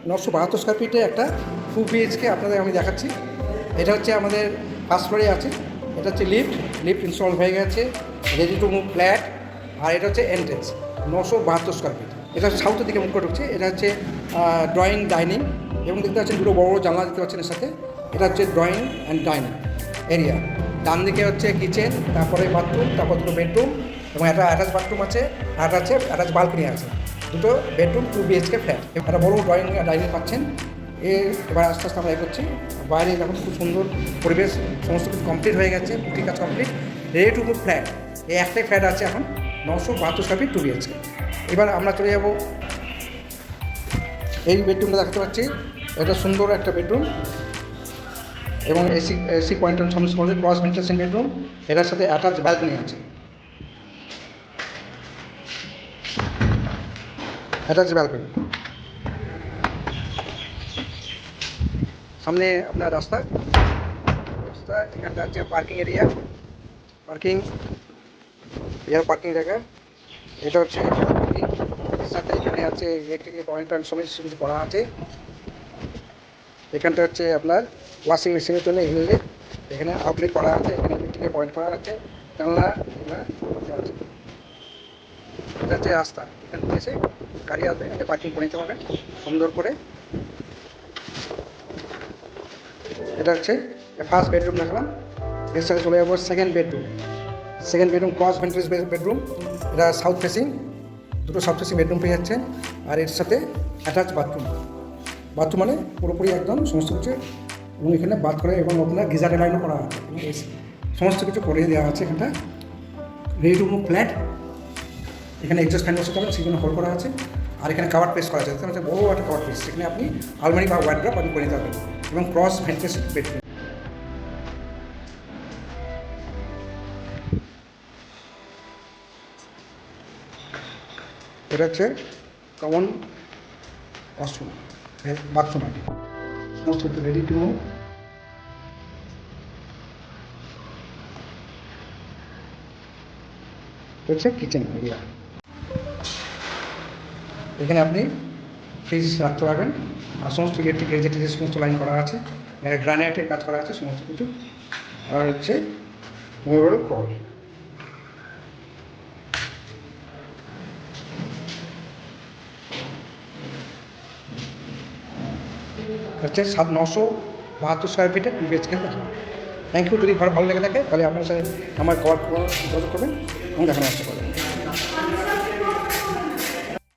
972 square ফিটে একটা 2 BHK আপনাদের আমি দেখাচ্ছি। এটা হচ্ছে আমাদের ফার্স্ট ফ্লোরে আছে। এটা হচ্ছে লিফট ইনস্টল হয়ে গেছে, রেডি টু মুভ ফ্ল্যাট। আর এটা হচ্ছে এন্ট্রেন্স, 972 স্কোয়ার ফিট। এটা সাউথের দিকে মুখ করে ঢুকছে। এটা হচ্ছে ড্রয়িং ডাইনিং, এবং দেখতে পাচ্ছেন দুটো বড় বড় জানলা দেখতে পাচ্ছেন এর সাথে। এটা হচ্ছে ড্রয়িং অ্যান্ড ডাইনিং এরিয়া। ডান দিকে হচ্ছে কিচেন, তারপরে বাথরুম, তারপর দুটো বেডরুম, এবং একটা অ্যাটাচ বাথরুম আছে, আর আছে অ্যাটাচ বালকনি আছে। দুটো বেডরুম 2 BHK ফ্ল্যাট। একটা বড় ড্রয়িং ডাইনিং পাচ্ছেন। এবার আস্তে আস্তে আমরা এগোচ্ছি। বাইরে দেখুন খুব সুন্দর পরিবেশ, সমস্ত কিছু কমপ্লিট হয়ে গেছে, পুটির কাজ complete, ready to move flat. এই একটাই ফ্ল্যাট আছে এখন, 972 স্কোয়ার ফিট 2 BHK। এবার আমরা চলে যাব এই বেডরুমটা দেখতে পাচ্ছি। এটা সুন্দর একটা বেডরুম, এবং এসি পয়েন্টের সমস্ত ক্রস ভেন্টিলেশন বেডরুম। এটার সাথে অ্যাটাচ ব্যালকনি আছে, অ্যাটাচ ব্যালকনি। সামনে আপনার রাস্তা, এখানটা হচ্ছে পার্কিং এরিয়া, পার্কিং জায়গা। এটা হচ্ছে পার্কিং, সাথে এখানে আছে ইলেকট্রিক পয়েন্ট সমস্ত কিছু করা আছে। এখানটা হচ্ছে আপনার ওয়াশিং মেশিনের জন্য ইনলেট, এখানে আউটলেট করা আছে, এখানে ইলেকট্রিকের পয়েন্ট করা আছে, জানলা। এটা হচ্ছে রাস্তা, এখান থেকে এসে গাড়ি আসবে, এখানে পার্কিং করে নিতে পারবেন সুন্দর করে। এটা হচ্ছে ফার্স্ট বেডরুম দেখলাম। এর সাথে চলে যাবো second bedroom cross ventilation bedroom. এটা সাউথ ফেসিং, দুটো সাউথ ফেসিং বেডরুম পেয়ে যাচ্ছেন। আর এর সাথে অ্যাটাচ বাথরুম মানে পুরোপুরি একদম সমস্ত কিছু, এবং এখানে বাথ করে, এবং আপনার গিজার লাইনও করা আছে, এবং সমস্ত কিছু করে দেওয়া আছে। এখানটা রেডি টু মুভ ফ্ল্যাট। এখানে এক্সস্ট ফ্যান বসাতে পারেন, সেই জন্য হোল্ড করা আছে। আর এখানে কাভার প্রেস করা আছে, দেখতে পাচ্ছেন বড় একটা কাভার প্রেস, সেখানে আপনি আলমারি বা ওয়ার্ড্রপ আপনি করে নিতে পারবেন, এবং ক্রস ভেন্টিলেশন বেডরুম। এটা হচ্ছে কমন ওয়াশরুম, বাথরুম আছে, সমস্ত কিছু রেডি টু মুভ। হচ্ছে কিচেন এরিয়া, এখানে আপনি ফ্রিজ রাখতে পারবেন। আর সমস্ত ইলেকট্রিক সমস্ত লাইন করা আছে, গ্রানাইটের কাজ করা আছে সমস্ত কিছু। আর হচ্ছে মুভেবল কল। হচ্ছে 972 স্কোয়ার ফিটে 2 BHK। Thank you. যদি ঘর ভালো লেগে থাকে তাহলে আপনার সাথে আমার কল যোগাযোগ করবেন এবং দেখানোর চেষ্টা করবেন।